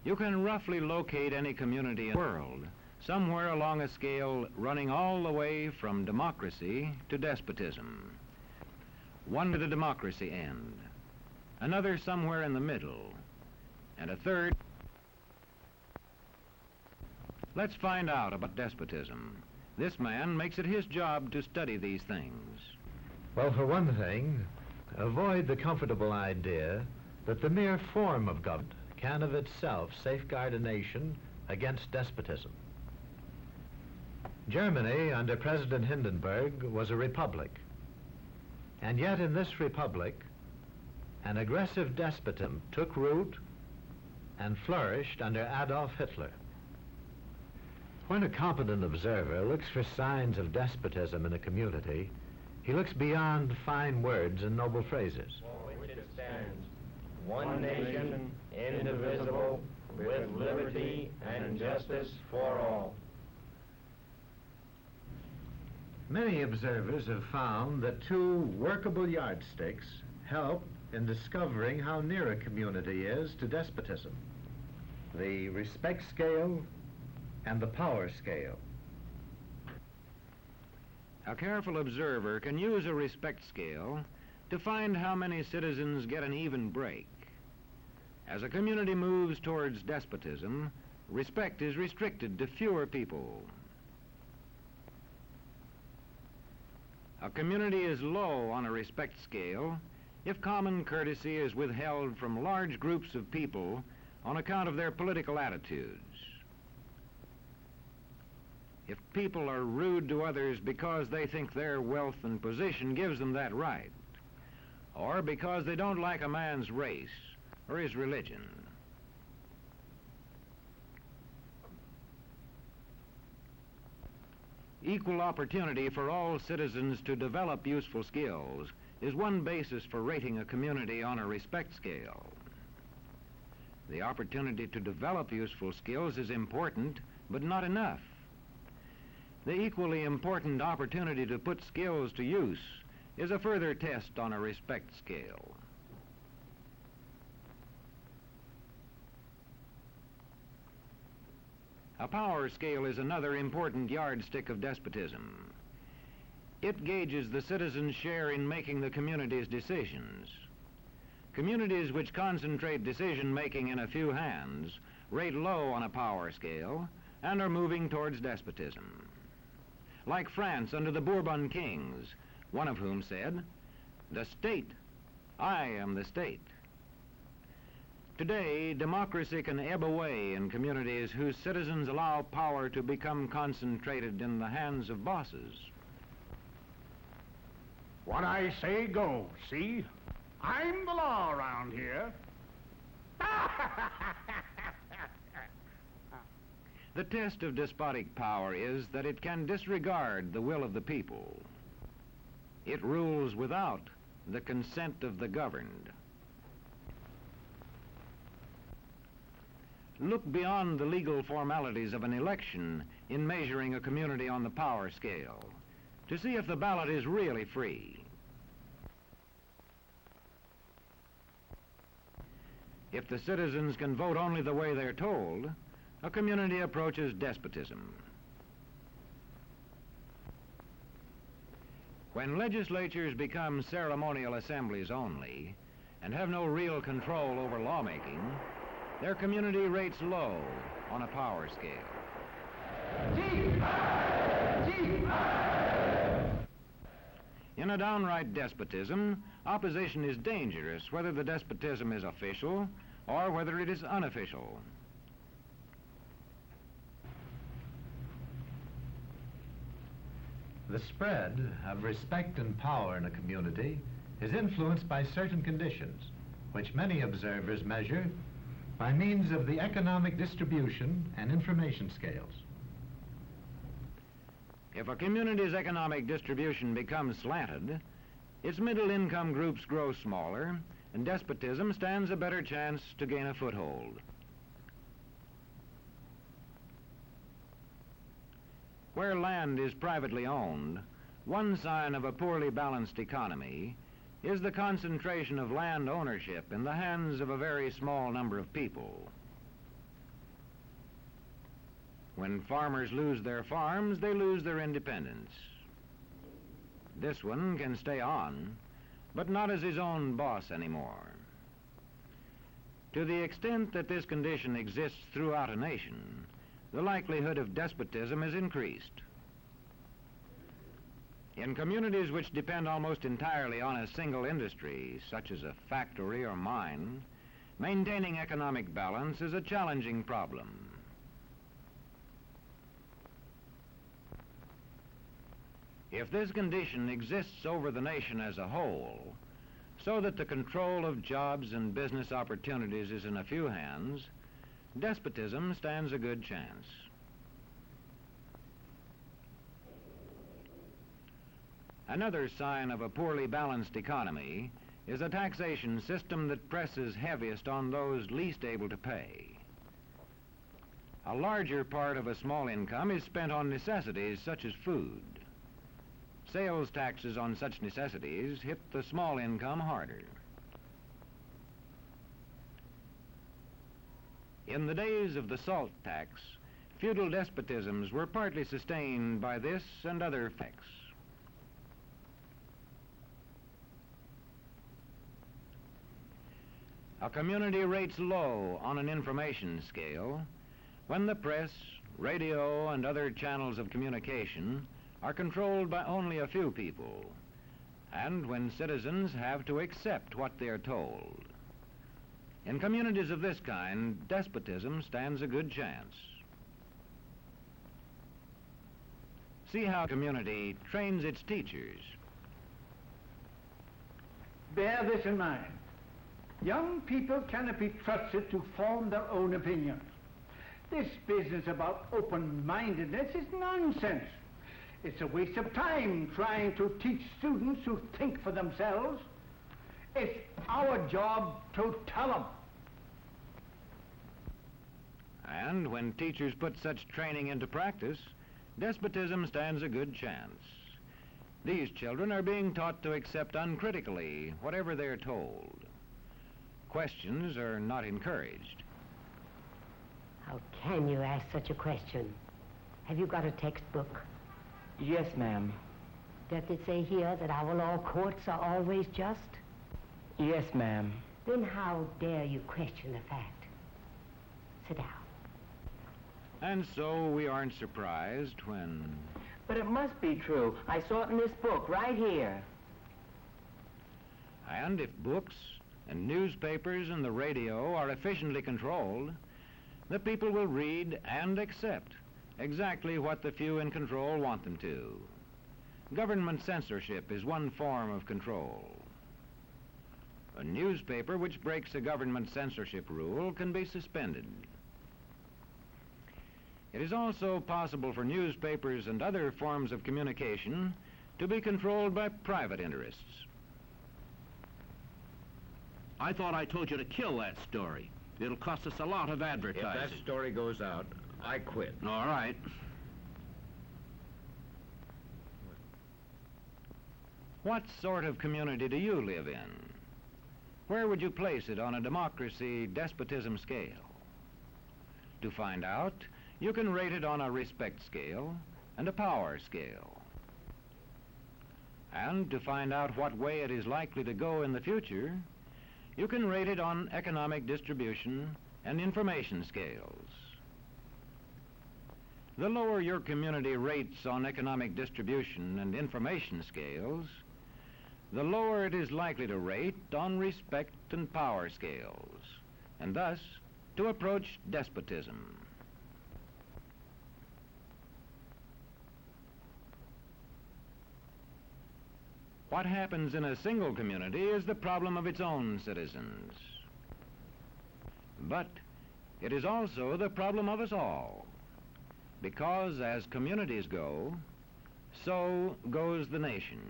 You can roughly locate any community in the world, somewhere along a scale running all the way from democracy to despotism. One to the democracy end, another somewhere in the middle, and a third. Let's find out about despotism. This man makes it his job to study these things. Well, for one thing, avoid the comfortable idea that the mere form of government can of itself safeguard a nation against despotism. Germany, under President Hindenburg, was a republic. And yet in this republic, an aggressive despotism took root and flourished under Adolf Hitler. When a competent observer looks for signs of despotism in a community, he looks beyond fine words and noble phrases. For which it stands, one nation, indivisible, with liberty and justice for all. Many observers have found that two workable yardsticks help in discovering how near a community is to despotism: the respect scale and the power scale. A careful observer can use a respect scale to find how many citizens get an even break. As a community moves towards despotism, respect is restricted to fewer people. A community is low on a respect scale if common courtesy is withheld from large groups of people on account of their political attitudes. If people are rude to others because they think their wealth and position gives them that right, or because they don't like a man's race or his religion. Equal opportunity for all citizens to develop useful skills is one basis for rating a community on a respect scale. The opportunity to develop useful skills is important, but not enough. The equally important opportunity to put skills to use is a further test on a respect scale. A power scale is another important yardstick of despotism. It gauges the citizens' share in making the community's decisions. Communities which concentrate decision-making in a few hands rate low on a power scale and are moving towards despotism. Like France under the Bourbon kings, one of whom said, "The state, I am the state." Today, democracy can ebb away in communities whose citizens allow power to become concentrated in the hands of bosses. What I say goes, see? I'm the law around here. The test of despotic power is that it can disregard the will of the people. It rules without the consent of the governed. Look beyond the legal formalities of an election in measuring a community on the power scale to see if the ballot is really free. If the citizens can vote only the way they're told, a community approaches despotism. When legislatures become ceremonial assemblies only and have no real control over lawmaking, their community rates low on a power scale. In a downright despotism, opposition is dangerous, whether the despotism is official or whether it is unofficial. The spread of respect and power in a community is influenced by certain conditions, which many observers measure by means of the economic distribution and information scales. If a community's economic distribution becomes slanted, its middle-income groups grow smaller, and despotism stands a better chance to gain a foothold. Where land is privately owned, one sign of a poorly balanced economy is the concentration of land ownership in the hands of a very small number of people. When farmers lose their farms, they lose their independence. This one can stay on, but not as his own boss anymore. To the extent that this condition exists throughout a nation, the likelihood of despotism is increased. In communities which depend almost entirely on a single industry, such as a factory or mine, maintaining economic balance is a challenging problem. If this condition exists over the nation as a whole, so that the control of jobs and business opportunities is in a few hands, despotism stands a good chance. Another sign of a poorly balanced economy is a taxation system that presses heaviest on those least able to pay. A larger part of a small income is spent on necessities such as food. Sales taxes on such necessities hit the small income harder. In the days of the salt tax, feudal despotisms were partly sustained by this and other effects. A community rates low on an information scale when the press, radio, and other channels of communication are controlled by only a few people, and when citizens have to accept what they are told. In communities of this kind, despotism stands a good chance. See how a community trains its teachers. Bear this in mind. Young people cannot be trusted to form their own opinions. This business about open-mindedness is nonsense. It's a waste of time trying to teach students to think for themselves. It's our job to tell them. And when teachers put such training into practice, despotism stands a good chance. These children are being taught to accept uncritically whatever they're told. Questions are not encouraged. How can you ask such a question? Have you got a textbook? Yes, ma'am. Does it say here that our law courts are always just? Yes, ma'am. Then how dare you question the fact? Sit down. And so we aren't surprised when... But it must be true. I saw it in this book right here. And if books and newspapers and the radio are efficiently controlled, the people will read and accept exactly what the few in control want them to. Government censorship is one form of control. A newspaper which breaks a government censorship rule can be suspended. It is also possible for newspapers and other forms of communication to be controlled by private interests. I thought I told you to kill that story. It'll cost us a lot of advertising. If that story goes out, I quit. All right. What sort of community do you live in? Where would you place it on a democracy-despotism scale? To find out, you can rate it on a respect scale and a power scale. And to find out what way it is likely to go in the future, you can rate it on economic distribution and information scales. The lower your community rates on economic distribution and information scales, the lower it is likely to rate on respect and power scales, and thus to approach despotism. What happens in a single community is the problem of its own citizens. But it is also the problem of us all, because as communities go, so goes the nation.